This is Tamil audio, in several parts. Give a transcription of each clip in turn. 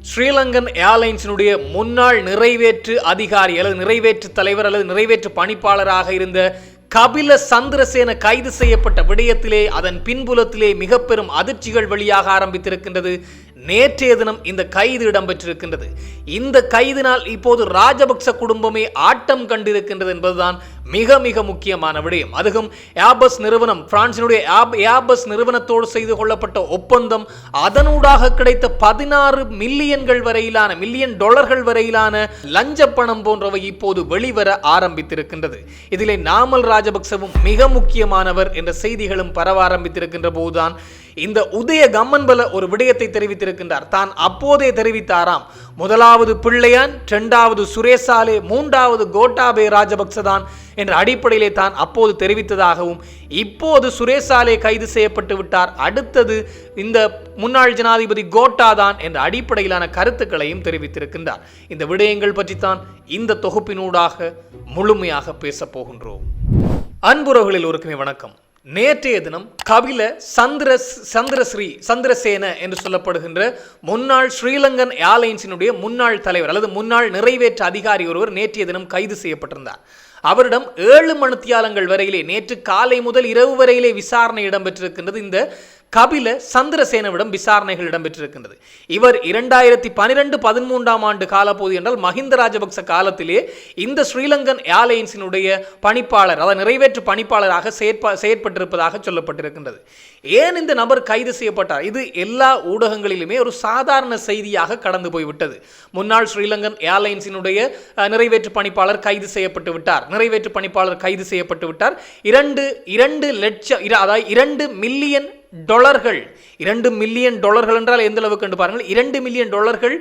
ஸ்ரீலங்கன் ஏர்லைன்ஸினுடைய முன்னாள் நிறைவேற்று அதிகாரி அல்லது நிறைவேற்று தலைவர் அல்லது நிறைவேற்று பணிப்பாளராக இருந்த கபில சந்திரசேன கைது செய்யப்பட்ட விடயத்திலே அதன் பின்புலத்திலே மிக பெரும் அதிர்ச்சிகள் வெளியாக ஆரம்பித்திருக்கின்றது. நேற்றைய தினம் இந்த கைது இடம்பெற்றிருக்கின்றது. இந்த கைதினால் இப்போது ராஜபக்ச குடும்பமே ஆட்டம் கண்டிருக்கின்றது என்பதுதான் மிக மிக முக்கியமான விடயம். அதுவும் ஏர்பஸ் நிறுவனம், பிரான்சினுடைய ஏர்பஸ் நிறுவனத்தோடு செய்து கொள்ளப்பட்ட ஒப்பந்தம், அதனூடாக கிடைத்த 16 மில்லியன் டாலர்கள் வரையிலான லஞ்ச பணம் போன்றவை இப்போது வெளிவர ஆரம்பித்திருக்கின்றது. இதிலே நாமல் ராஜபக்சவும் மிக முக்கியமானவர் என்ற செய்திகளும் பரவ ஆரம்பித்திருக்கின்ற போதுதான் இந்த உதய கம்மன்பல ஒரு விடயத்தை தெரிவித்திருக்கின்றார். தான் அப்போதே தெரிவித்தாராம், முதலாவது பிள்ளையான், இரண்டாவது சுரேசாலே, மூன்றாவது கோட்டாபே ராஜபக்ச தான் என்ற அடிப்படையிலே தான் அப்போது தெரிவித்ததாகவும், இப்போது சுரேசாலே கைது செய்யப்பட்டு விட்டார், அடுத்தது இந்த முன்னாள் ஜனாதிபதி கோட்டா தான் என்ற அடிப்படையிலான கருத்துக்களையும் தெரிவித்திருக்கின்றார். இந்த விடயங்கள் பற்றித்தான் இந்த தொகுப்பினூடாக முழுமையாக பேசப் போகின்றோம். அன்புறவுகளில் ஒருக்குமே வணக்கம். நேற்றைய தினம் கபில சந்திரசேன என்று சொல்லப்படுகின்ற முன்னாள் ஸ்ரீலங்கன் ஏர்லைன்ஸினுடைய முன்னாள் தலைவர் அல்லது முன்னாள் நிறைவேற்று அதிகாரி ஒருவர் நேற்றைய தினம் கைது செய்யப்பட்டிருந்தார். அவரிடம் 7 மணித்தியாலங்கள் வரையிலே, நேற்று காலை முதல் இரவு வரையிலே விசாரணை இடம்பெற்றிருக்கின்றது. இந்த கபில சந்திரசேனவிடம் விசாரணைகள் இடம்பெற்றிருக்கின்றது. இவர் 2012-13 ஆண்டு காலப்போது என்றால் மஹிந்த ராஜபக்ச காலத்திலே இந்த ஸ்ரீலங்கன் ஏர்லைன்ஸினுடைய பணிப்பாளர், அதாவது நிறைவேற்று பணிப்பாளராக செயற்பட்டிருப்பதாக சொல்லப்பட்டிருக்கின்றது. ஏன் இந்த நபர் கைது செய்யப்பட்டார்? இது எல்லா ஊடகங்களிலுமே ஒரு சாதாரண செய்தியாக கடந்து போய்விட்டது. முன்னாள் ஸ்ரீலங்கன் ஏர்லைன்ஸினுடைய நிறைவேற்று பணிப்பாளர் கைது செய்யப்பட்டு விட்டார், நிறைவேற்று பணிப்பாளர் கைது செய்யப்பட்டு விட்டார். 2 லட்சம், அதாவது 2 மில்லியன் டாலர்கள், 2 மில்லியன் டாலர்கள் என்றால் எந்த அளவுக்கு என்று பாருங்கள். 2 மில்லியன் டாலர்கள்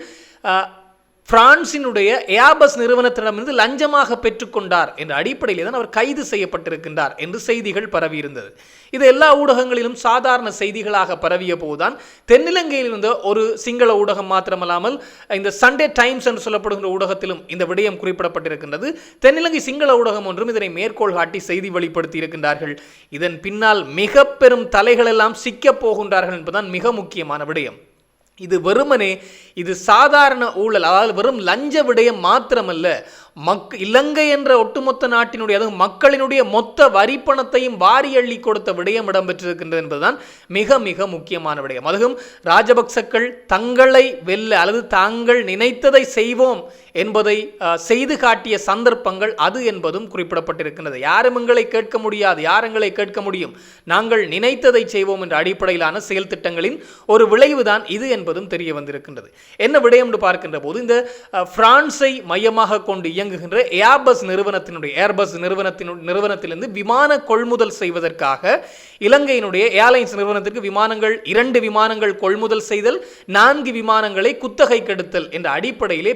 பிரான்சினுடைய ஏர்பஸ் நிறுவனத்திடமிருந்து லஞ்சமாக பெற்றுக்கொண்டார் என்ற அடிப்படையில் தான் அவர் கைது செய்யப்பட்டிருக்கின்றார் என்று செய்திகள் பரவியிருந்தது. இது எல்லா ஊடகங்களிலும் சாதாரண செய்திகளாக பரவிய போதுதான் தென்னிலங்கையில் இருந்த ஒரு சிங்கள ஊடகம் மாத்திரமல்லாமல் இந்த சண்டே டைம்ஸ் என்று சொல்லப்படுகின்ற ஊடகத்திலும் இந்த விடயம் குறிப்பிடப்பட்டிருக்கின்றது. தென்னிலங்கை சிங்கள ஊடகம் ஒன்றும் இதனை மேற்கோள் காட்டி செய்தி வெளிப்படுத்தி இருக்கின்றார்கள். இதன் பின்னால் மிக பெரும் தலைகள் எல்லாம் சிக்கப் போகின்றார்கள் என்பதுதான் மிக முக்கியமான விடயம். இது சாதாரண ஊழல், அதாவது வெறும் லஞ்ச விடயம் மாத்திரமல்ல, இலங்கை என்ற ஒட்டுமொத்த நாட்டினுடைய, அதுவும் மக்களினுடைய மொத்த வரிப்பணத்தையும் வாரி அள்ளி கொடுத்த விடயம் இடம்பெற்றிருக்கின்றது என்பதுதான் மிக மிக முக்கியமான விடயம். அதுவும் ராஜபக்சக்கள் தங்களை வெல்ல அல்லது தாங்கள் நினைத்ததை செய்வோம் என்பதை செய்து காட்டிய சந்தர்ப்பங்கள் அது என்பதும் குறிப்பிடப்பட்டிருக்கின்றது. யாரும் எங்களை கேட்க முடியாது, யார் எங்களை கேட்க முடியும், நாங்கள் நினைத்ததை செய்வோம் என்ற அடிப்படையிலான செயல் திட்டங்களின் ஒரு விளைவுதான் இது என்பதும் தெரிய வந்திருக்கின்றது. என்ன விடயம் என்று பார்க்கின்ற போது, இந்த பிரான்ஸை மையமாக கொண்டு இயங்குகின்ற ஏர்பஸ் நிறுவனத்திலிருந்து விமான கொள்முதல் செய்வதற்காக இலங்கையினுடைய ஏர்லைன்ஸ் நிறுவனத்திற்கு 2 விமானங்கள் கொள்முதல் செய்தல், 4 விமானங்களை குத்தகை கெடுத்தல் என்ற அடிப்படையிலே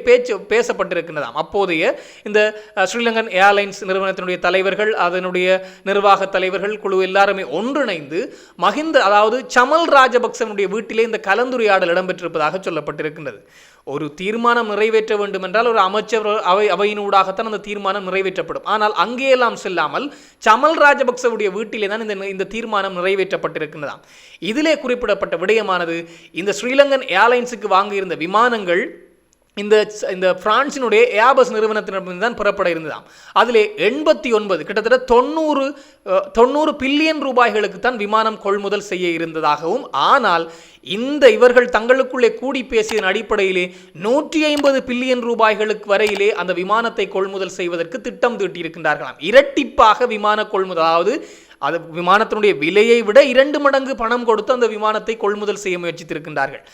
பேசப்பட்டிருக்கின்றதாம். அப்போதைய இந்த ஸ்ரீலங்கன் ஏர்லைன்ஸ் நிறுவனத்தினுடைய தலைவர்கள், அதனுடைய நிர்வாக தலைவர்கள் குழு எல்லாருமே ஒன்றிணைந்து மஹிந்த, அதாவது சமல் ராஜபக்சனுடைய வீட்டிலே இந்த கலந்துரையாடல் இடம்பெற்றிருப்பதாக சொல்லப்பட்டிருக்கின்றது. ஒரு தீர்மானம் நிறைவேற்ற வேண்டும் என்றால் ஒரு அமைச்சர் அவையினூடாகத்தான் அந்த தீர்மானம் நிறைவேற்றப்படும். ஆனால் அங்கேயெல்லாம் செல்லாமல் சமல் ராஜபக்சவுடைய வீட்டிலே தான் இந்த தீர்மானம் நிறைவேற்றப்பட்டிருக்கின்றதாம். இதிலே குறிப்பிடப்பட்ட விடயமானது, இந்த ஸ்ரீலங்கன் ஏர்லைன்ஸுக்கு வாங்கியிருந்த விமானங்கள் இந்த பிரான்சினுடைய ஏர்பஸ் நிறுவனத்தினரிடம் தான் புறப்பட இருந்ததாம். அதிலே 89 கிட்டத்தட்ட 90 பில்லியன் ரூபாய்களுக்கு தான் விமானம் கொள்முதல் செய்ய இருந்ததாகவும், ஆனால் இவர்கள் தங்களுக்குள்ளே கூடி பேசியதன் அடிப்படையிலே 150 பில்லியன் ரூபாய்களுக்கு வரையிலே அந்த விமானத்தை கொள்முதல் செய்வதற்கு திட்டம் தீட்டியிருக்கின்றார்களாம். இரட்டிப்பாக விமான கொள்முதல், அதாவது அது விமானத்தினுடைய விலையை விட 2 மடங்கு பணம் கொடுத்து அந்த விமானத்தை கொள்முதல் செய்ய முயற்சித்திருக்கின்றார்கள்.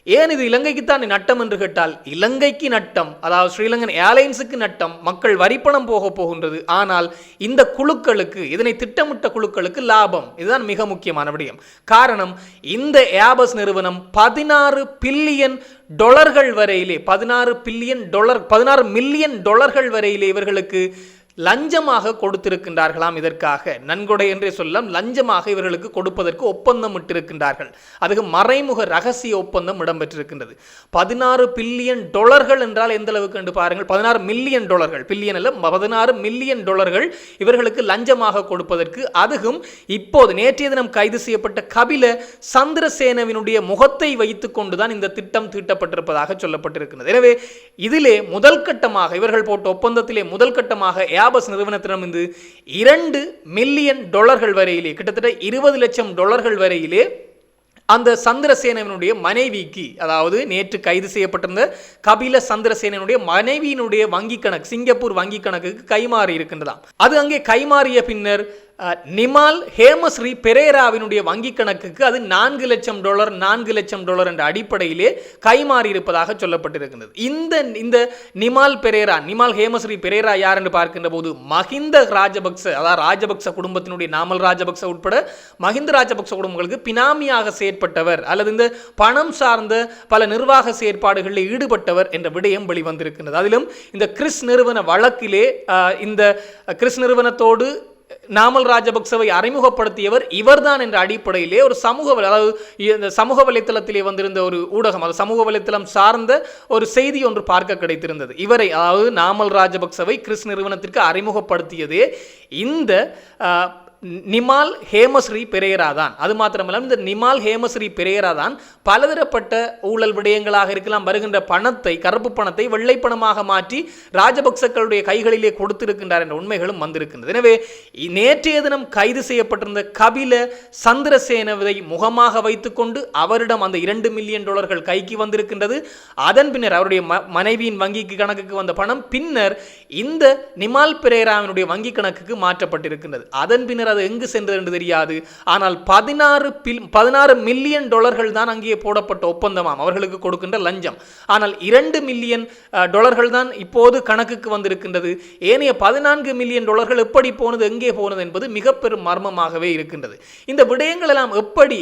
ஏன் இது இலங்கைக்குத்தான் நட்டம் என்று கேட்டால், இலங்கைக்கு நட்டம், அதாவது ஸ்ரீலங்கன் ஏர்லைன்ஸுக்கு நட்டம், மக்கள் வரிப்பணம் போகின்றது. ஆனால் இந்த குழுக்களுக்கு, இதனை திட்டமிட்ட குழுக்களுக்கு லாபம். இதுதான் மிக முக்கியமான விடயம். காரணம், இந்த ஏர்பஸ் நிறுவனம் 16 பில்லியன் டாலர்கள் வரையிலே, 16 மில்லியன் டாலர்கள் வரையிலே இவர்களுக்கு லஞ்சமாக கொடுத்திருக்கின்றார்களாம். இதற்காக நன்கொடை என்றே சொல்லலாம், லஞ்சமாக இவர்களுக்கு கொடுப்பதற்கு ஒப்பந்தம் இட்டிருக்கின்றார்கள். அதுக்கு மறைமுக ரகசிய ஒப்பந்தம் இடம்பெற்றிருக்கின்றது. 16 பில்லியன் டாலர்கள் என்றால் எந்த அளவுக்கு என்று பாருங்கள். 16 மில்லியன் டாலர்கள், பில்லியன் அல்ல, 16 மில்லியன் டாலர்கள் இவர்களுக்கு லஞ்சமாக கொடுப்பதற்கு. அதுவும் இப்போது நேற்றைய தினம் கைது செய்யப்பட்ட கபில சந்திரசேனவினுடைய முகத்தை வைத்துக் கொண்டுதான் இந்த திட்டம் தீட்டப்பட்டிருப்பதாக சொல்லப்பட்டிருக்கிறது. எனவே இதிலே முதல் கட்டமாக இவர்கள் போட்ட ஒப்பந்தத்திலே முதல் கட்டமாக ஏபஸ் நிறுவனத்திடம் 2 மில்லியன் டாலர்கள் வரையிலே, கிட்டத்தட்ட 20 லட்சம் டாலர்கள் வரையிலே அந்த சந்திரசேனனுடைய மனைவிக்கு, அதாவது நேற்று கைது செய்யப்பட்டிருந்த கபில சந்திரசேனனுடைய மனைவியினுடைய வங்கி கணக்கு, சிங்கப்பூர் வங்கி கணக்குக்கு கைமாறி இருக்கின்றதாம். அது அங்கே கைமாறிய பின்னர் நிமால் ஹேமஸ்ரீ பெரேராவினுடைய வங்கி கணக்குக்கு அது 4 லட்சம் டாலர் என்ற அடிப்படையிலே கைமாறி இருப்பதாக சொல்லப்பட்டிருக்கிறது. இந்த நிமால் ஹேமஸ்ரீ பெரேரா யார் என்று பார்க்கின்ற போது மஹிந்த ராஜபக்ச, அதாவது ராஜபக்ச குடும்பத்தினுடைய நாமல் ராஜபக்ச உட்பட மஹிந்த ராஜபக்ச குடும்பங்களுக்கு பினாமியாக செயற்பட்டவர் அல்லது இந்த பணம் சார்ந்த பல நிர்வாக செயற்பாடுகளில் ஈடுபட்டவர் என்ற விடயம் வெளிவந்திருக்கிறது. அதிலும் இந்த கிறிஸ் நிறுவன வழக்கிலே இந்த கிறிஸ் நிறுவனத்தோடு நாமல் ராஜபக்சவை அறிமுகப்படுத்தியவர் இவர்தான் என்ற அடிப்படையிலே ஒரு சமூக வலைத்தளத்திலே வந்திருந்த ஒரு ஊடகம், அது சமூக வலைத்தளம் சார்ந்த ஒரு செய்தி ஒன்று பார்க்க கிடைத்திருந்தது. இவரை, அதாவது நாமல் ராஜபக்சவை கிறிஸ் நிறுவனத்திற்கு அறிமுகப்படுத்தியதே இந்த நிமால் ஹேமஸ்ரீ பெரேரா தான். அது மாத்திரமல்ல, இந்த நிமால் ஹேமஸ்ரீ பெரேரா தான் பலதரப்பட்ட ஊழல் விடயங்களாக இருக்கலாம், வருகின்ற பணத்தை, கருப்பு பணத்தை வெள்ளை பணமாக மாற்றி ராஜபக்சக்களுடைய கைகளிலே கொடுத்திருக்கின்றார் என்ற உண்மைகளும் வந்திருக்கின்றது. எனவே நேற்றைய தினம் கைது செய்யப்பட்டிருந்த கபில சந்திரசேனவை முகமாக வைத்துக்கொண்டு அவரிடம் அந்த 2 மில்லியன் டாலர்கள் கைக்கு வந்திருக்கின்றது. அதன் பின்னர் அவருடைய மனைவியின் வங்கிக்கு கணக்குக்கு வந்த பணம் பின்னர் இந்த நிமால் பெரேராவினுடைய வங்கி கணக்குக்கு மாற்றப்பட்டிருக்கின்றது. அதன் பின்னர் அது எங்கு சென்றது என்று தெரியாது. ஆனால் 16 மில்லியன் டாலர்கள் தான் அங்கே போடப்பட்ட ஒப்பந்தமாம், அவர்களுக்கு கொடுக்கின்ற லஞ்சம். ஆனால் 2 மில்லியன் டாலர்கள் தான் இப்போது கணக்குக்கு வந்திருக்கின்றது. ஏனைய 14 மில்லியன் டாலர்கள் எப்படி போனது, எங்கே போனது என்பது மிக பெரும் மர்மமாகவே இருக்கின்றது. இந்த விடயங்கள் எல்லாம் எப்படி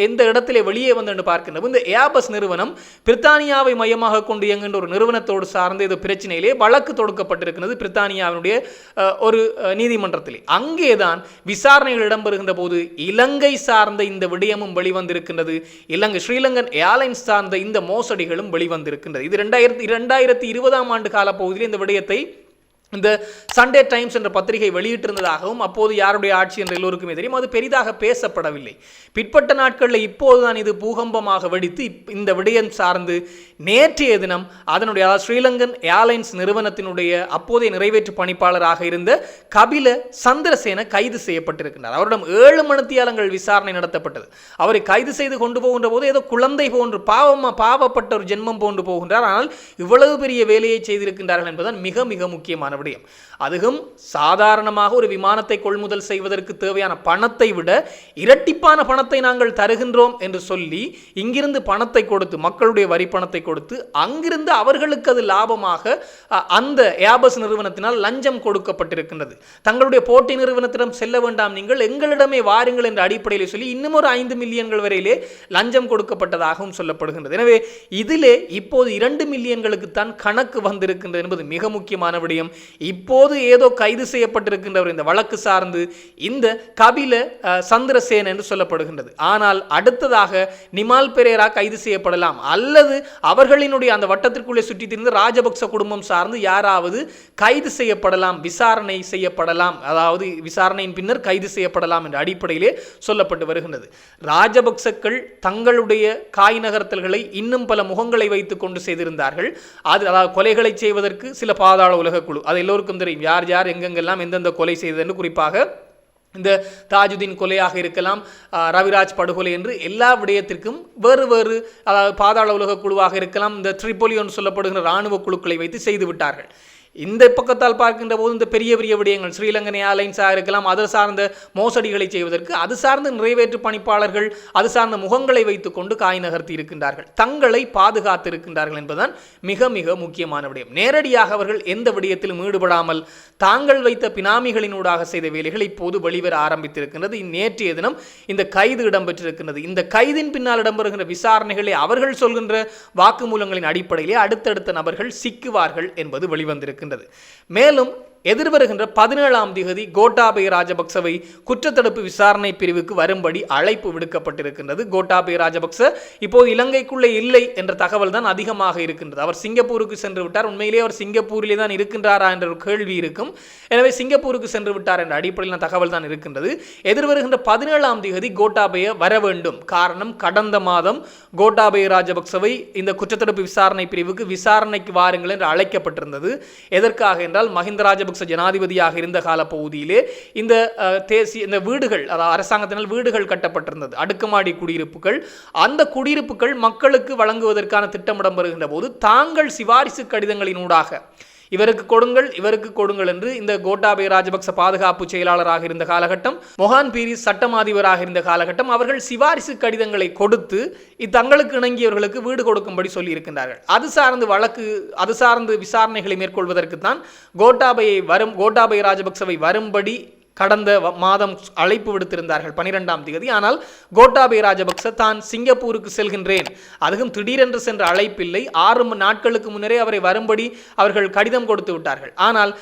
எந்த இடத்திலே வெளியே வந்து என்று பார்க்கின்ற இந்த ஏபஸ் நிறுவனம் பிரித்தானியாவை மையமாக கொண்டு இயங்குகின்ற ஒரு நிறுவனத்தோடு சார்ந்த இது பிரச்சனையிலே வழக்கு தொடுக்கப்பட்டிருக்கிறது பிரித்தானியாவினுடைய ஒரு நீதிமன்றத்திலே. அங்கேதான் விசாரணைகள் இடம்பெறுகின்ற போது இலங்கை சார்ந்த இந்த விடயமும் வெளிவந்திருக்கின்றது. ஸ்ரீலங்கன் ஏர்லைன்ஸ் சார்ந்த இந்த மோசடிகளும் வெளிவந்திருக்கின்றது. இது 2020ஆம் ஆண்டு கால பகுதியில் இந்த விடயத்தை இந்த சண்டே டைம்ஸ் என்ற பத்திரிகை வெளியிட்டிருந்ததாகவும் அப்போது யாருடைய ஆட்சி என்று எல்லோருக்குமே தெரியும். அது பெரிதாக பேசப்படவில்லை. பிற்பட்ட நாட்களில் இப்போதுதான் இது பூகம்பமாக வெடித்து இந்த விடயம் சார்ந்து நேற்றைய தினம் அதனுடைய ஸ்ரீலங்கன் ஏர்லைன்ஸ் நிறுவனத்தினுடைய அப்போதைய நிறைவேற்று பணிப்பாளராக இருந்த கபில சந்திரசேன கைது செய்யப்பட்டிருக்கிறார். அவரிடம் 7 மணித்தியாலங்கள் விசாரணை நடத்தப்பட்டது. அவரை கைது செய்து கொண்டு போகின்ற போது ஏதோ குழந்தை போன்று பாவப்பட்ட ஒரு ஜென்மம் போன்று போகின்றார். ஆனால் இவ்வளவு பெரிய வேலையை செய்திருக்கின்றார்கள் என்பதுதான் மிக மிக முக்கியமான விடயம். அதுவும் சாதாரணமாக ஒரு விமானத்தை கொள்முதல் செய்வதற்கு தேவையான பணத்தை விட இரட்டிப்பான பணத்தை நாங்கள் தருகின்றோம் என்று சொல்லி இங்கிருந்து பணத்தை கொடுத்து, மக்களுடைய வரி பணத்தை கொடுத்து, அங்கிருந்து அவர்களுக்கு அது லாபமாக அந்த ஏபஸ் நிறுவனத்தினால் லஞ்சம் கொடுக்கப்பட்டிருக்கின்றது. தங்களுடைய போட்டி நிறுவனத்திடம் செல்ல வேண்டாம், நீங்கள் எங்களிடமே வாருங்கள் என்ற அடிப்படையில் சொல்லி இன்னும் ஒரு 5 மில்லியன்கள் வரையிலே லஞ்சம் கொடுக்கப்பட்டதாகவும் சொல்லப்படுகின்றது. எனவே இதிலே இப்போது 2 மில்லியன்களுக்கு தான் கணக்கு வந்திருக்கின்றது என்பது மிக முக்கியமான விடயம். இப்போது ஏதோ கைது செய்யப்பட்டிருக்கின்றவர் இந்த வழக்கு சார்ந்து இந்த கபில சந்திரசேன என்று சொல்லப்படுகின்றது. ஆனால் அடுத்ததாக நிமால் பெரேரா கைது செய்யப்படலாம், அல்லது அவர்களினுடைய அந்த வட்டத்திற்குள்ளே சுற்றி திரிந்த ராஜபக்ச குடும்பம் சார்ந்து யாராவது கைது செய்யப்படலாம், விசாரணை செய்யப்படலாம், அதாவது விசாரணையின் பின்னர் கைது செய்யப்படலாம் என்ற அடிப்படையிலே சொல்லப்பட்டு வருகின்றது. ராஜபக்சக்கள் தங்களுடைய காய் நகர்த்தல்களை இன்னும் பல முகங்களை வைத்துக் கொண்டு செய்திருந்தார்கள். அதாவது கொலைகளை செய்வதற்கு சில பாதாள உலக குழு, அது எல்லோருக்கும் தெரியும், யார் யார் எங்கெங்கெல்லாம் எந்தெந்த கொலை செய்தது என்று. குறிப்பாக இந்த தாஜுதீன் கொலையாக இருக்கலாம், ரவிராஜ் படுகொலை என்று எல்லா விடயத்திற்கும் வேறு வேறு, அதாவது பாதாள உலக குழுவாக இருக்கலாம், இந்த ட்ரிபோலியோன்னு சொல்லப்படுகிற இராணுவ குழுக்களை வைத்து செய்து விட்டார்கள். இந்த பக்கத்தால் பார்க்கின்ற போது இந்த பெரிய பெரிய விடயங்கள் ஸ்ரீலங்கன் ஏர்லைன்ஸாக இருக்கலாம், அது சார்ந்த மோசடிகளை செய்வதற்கு அது சார்ந்த நிறைவேற்று பணிப்பாளர்கள் அது சார்ந்த முகங்களை வைத்துக்கொண்டு காய் நகர்த்தி இருக்கின்றார்கள், தங்களை பாதுகாத்து இருக்கின்றார்கள் என்பதுதான் மிக மிக முக்கியமான விடயம். நேரடியாக அவர்கள் எந்த விடயத்திலும் ஈடுபடாமல் தாங்கள் வைத்த பினாமிகளினூடாக செய்த வேலைகள் இப்போது வெளிவர ஆரம்பித்திருக்கின்றது. நேற்றைய தினம் இந்த கைது இடம்பெற்றிருக்கின்றது. இந்த கைதின் பின்னால் இடம்பெறுகின்ற விசாரணைகளை அவர்கள் சொல்கின்ற வாக்குமூலங்களின் அடிப்படையிலே அடுத்தடுத்த நபர்கள் சிக்குவார்கள் என்பது வெளிவந்திருக்கிறது. மேலும் எதிர்வருகின்ற 17ஆம் தேதி கோட்டாபய ராஜபக்சவை குற்றத்தடுப்பு விசாரணை பிரிவுக்கு வரும்படி அழைப்பு விடுக்கப்பட்டிருக்கின்றது. கோட்டாபய ராஜபக்ச இப்போது இலங்கைக்குள்ளே இல்லை என்ற தகவல் தான் அதிகமாக இருக்கின்றது. அவர் சிங்கப்பூருக்கு சென்று விட்டார். உண்மையிலேயே அவர் சிங்கப்பூரிலே தான் இருக்கின்றாரா என்ற ஒரு கேள்வி இருக்கும். எனவே சிங்கப்பூருக்கு சென்று விட்டார் என்ற அடிப்படையில் தகவல் தான் இருக்கின்றது. எதிர்வருகின்ற 17ஆம் தேதி கோட்டாபய வர வேண்டும். காரணம், கடந்த மாதம் கோட்டாபய ராஜபக்சவை இந்த குற்றத்தடுப்பு விசாரணை பிரிவுக்கு விசாரணைக்கு வாருங்கள் என்று அழைக்கப்பட்டிருந்தது. எதற்காக என்றால், மஹிந்த ராஜபக்ச ஜனாதிபதியாக இருந்த கால பகுதியிலே இந்த தேசிய இந்த வீடுகள், அதாவது அரசாங்கத்தினால் வீடுகள் கட்டப்பட்டிருந்தது, அடுக்குமாடி குடியிருப்புகள். அந்த குடியிருப்புகள் மக்களுக்கு வழங்குவதற்கான திட்டமிடம் வருகின்ற போது தாங்கள் சிபாரிசு கடிதங்களினூடாக இவருக்கு கொடுங்கள் இவருக்கு கொடுங்கள் என்று இந்த கோட்டாபய ராஜபக்ச பாதுகாப்பு செயலாளராக இருந்த காலகட்டம், மொஹான் பீரிஸ் சட்டம் அதிபராக இருந்த காலகட்டம், அவர்கள் சிபாரிசு கடிதங்களை கொடுத்து தங்களுக்கு இணங்கியவர்களுக்கு வீடு கொடுக்கும்படி சொல்லி இருக்கின்றார்கள். அது சார்ந்து விசாரணைகளை மேற்கொள்வதற்கு தான் கோட்டாபய ராஜபக்சவை வரும்படி கடந்த மாதம் அழைப்பு விடுத்திருந்தார்கள் 12ஆம் தேதி. ஆனால் கோட்டாபய ராஜபக்ச தான் சிங்கப்பூருக்கு செல்கின்றேன், அதுவும் திடீரென்று சென்ற அழைப்பில்லை, 6 நாட்களுக்கு முன்னரே அவரை வரும்படி அவர்கள் கடிதம் கொடுத்து விட்டார்கள். ஆனால்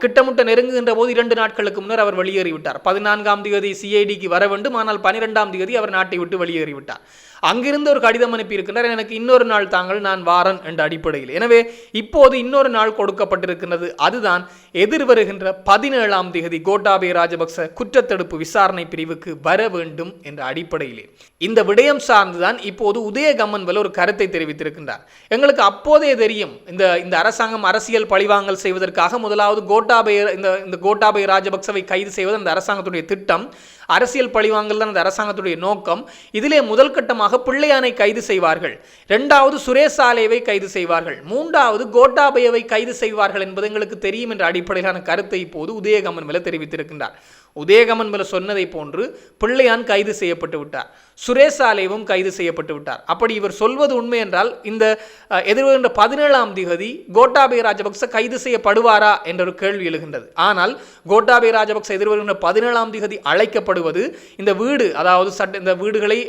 கிட்டமுட்ட நெருங்குகின்ற போது 2 நாட்களுக்கு முன்னர் அவர் வெளியேறிவிட்டார். 14ஆம் தேதி சிஐடிக்கு வர வேண்டும், ஆனால் 12ஆம் தேதி அவர் நாட்டை விட்டு வெளியேறிவிட்டார். அங்கிருந்து ஒரு கடிதம் அனுப்பி இருக்கின்றார், எனக்கு இன்னொரு நாள் தாங்கள், நான் வாரன் என்ற அடிப்படையில். எனவே இப்போது இன்னொரு நாள் கொடுக்கப்பட்டிருக்கின்றது. அதுதான் எதிர்வருகின்ற 17ஆம் தேதி கோட்டாபய ராஜபக்ச குற்றத்தடுப்பு விசாரணை பிரிவுக்கு வர வேண்டும் என்ற அடிப்படையிலே இந்த விடயம் சார்ந்துதான் இப்போது உதயகம்மன்வல ஒரு கருத்தை தெரிவித்திருக்கின்றார். எங்களுக்கு அப்போதே தெரியும், இந்த அரசாங்கம் அரசியல் பழிவாங்கல் செய்வதற்காக முதலாவது கோட்டாபய ராஜபக்சவை கைது செய்வது அந்த அரசாங்கத்துடைய திட்டம். அரசியல் பழிவாங்கல் தான் அந்த அரசாங்கத்துடைய நோக்கம். இதிலே முதல் கட்டமாக பிள்ளையானை கைது செய்வார்கள், 2வது சுரேஷ் சாலேவை கைது செய்வார்கள், 3வது கோட்டாபயவை கைது செய்வார்கள் என்பது எங்களுக்கு தெரியும் என்ற அடிப்படையிலான கருத்தை இப்போது உதயகம்மன்வல தெரிவித்திருக்கின்றார். உதயகம்மன்வல சொன்னதை போன்று பிள்ளையான் கைது செய்யப்பட்டு விட்டார், சுரேஷ் சாலேவும் கைது செய்யப்பட்டு விட்டார். அப்படி இவர் சொல்வது உண்மை என்றால் இந்த எதிர்வருகின்ற 17ஆம் தேதி கோட்டாபய ராஜபக்ச கைது செய்யப்படுவாரா என்ற ஒரு கேள்வி எழுகின்றது. ஆனால் கோட்டாபய ராஜபக்ச எதிர்வருகின்ற 17ஆம் தேதி அழைக்கப்படுவது இந்த வீடு, அதாவது இந்த வீடுகளை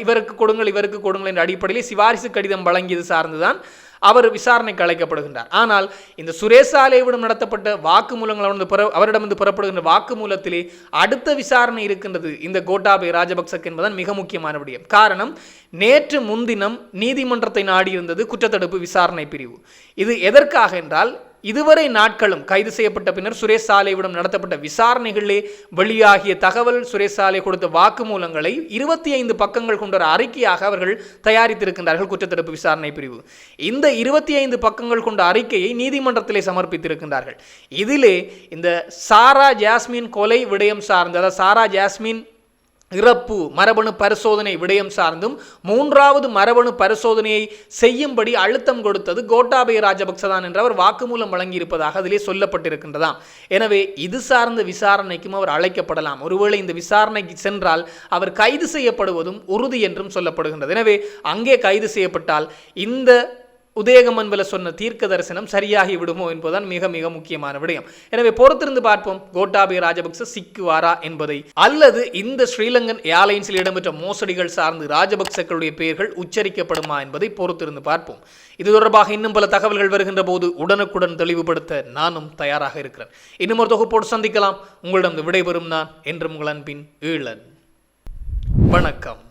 இவருக்கு கொடுங்கள் என்ற அடிப்படையில் சிபாரிசு கடிதம் வழங்கியது சார்ந்துதான் அவர் விசாரணைக்கு அழைக்கப்படுகின்றார். ஆனால் இந்த சுரேஷ் சாலேவிடம் நடத்தப்பட்ட வாக்குமூலங்கள் அவரிடமிருந்து புறப்படுகின்ற வாக்குமூலத்திலே அடுத்த விசாரணை இருக்கின்றது இந்த கோட்டாபய ராஜபக்சக்கு என்பதுதான் மிக முக்கியமான விடயம். காரணம், நேற்று முன்தினம் நீதிமன்றத்தை நாடியிருந்தது குற்றத்தடுப்பு விசாரணை பிரிவு. இது எதற்காக என்றால், இதுவரை நாட்களும் கைது செய்யப்பட்ட பின்னர் சுரேஷ் சாலேவிடம் நடத்தப்பட்ட விசாரணைகளிலே வெளியாகிய தகவல், சுரேஷ் சாலே கொடுத்த வாக்குமூலங்களை 25 பக்கங்கள் கொண்ட ஒரு அறிக்கையாக அவர்கள் தயாரித்திருக்கின்றார்கள் குற்றத்தடுப்பு விசாரணை பிரிவு. இந்த 25 பக்கங்கள் கொண்ட அறிக்கையை நீதிமன்றத்திலே சமர்ப்பித்திருக்கின்றார்கள். இதிலே இந்த சாரா ஜாஸ்மின் கொலை விடயம் சார்ந்த, அதாவது சாரா ஜாஸ்மின் இறப்பு மரபணு பரிசோதனை விடயம் சார்ந்தும் 3வது மரபணு பரிசோதனையை செய்யும்படி அழுத்தம் கொடுத்தது கோட்டாபய ராஜபக்ச தான் என்று அவர் வாக்குமூலம் வழங்கியிருப்பதாக அதிலே சொல்லப்பட்டிருக்கின்றதாம். எனவே இது சார்ந்த விசாரணைக்கும் அவர் அழைக்கப்படலாம். ஒருவேளை இந்த விசாரணைக்கு சென்றால் அவர் கைது செய்யப்படுவதும் உறுதி என்றும் சொல்லப்படுகின்றது. எனவே அங்கே கைது செய்யப்பட்டால் இந்த உதயகம்மன்வல சொன்ன தீர்க்க தரிசனம் சரியாகி விடுமோ என்பதுதான் மிக மிக முக்கியமான விடயம். எனவே பொறுத்திருந்து பார்ப்போம், கோட்டாபய ராஜபக்ச சிக்குவாரா என்பதை, அல்லது இந்த ஸ்ரீலங்கன் ஏர்லைன்ஸில் இடம்பெற்ற மோசடிகள் சார்ந்து ராஜபக்சக்களுடைய பெயர்கள் உச்சரிக்கப்படுமா என்பதை பொறுத்திருந்து பார்ப்போம். இது தொடர்பாக இன்னும் பல தகவல்கள் வருகின்ற போது உடனுக்குடன் தெளிவுபடுத்த நானும் தயாராக இருக்கிறேன். இன்னும் ஒரு தொகுப்போடு சந்திக்கலாம். உங்களிடம் விடைபெறும் நான் என்றும் உங்கள் அன்பின் ஈழன். வணக்கம்.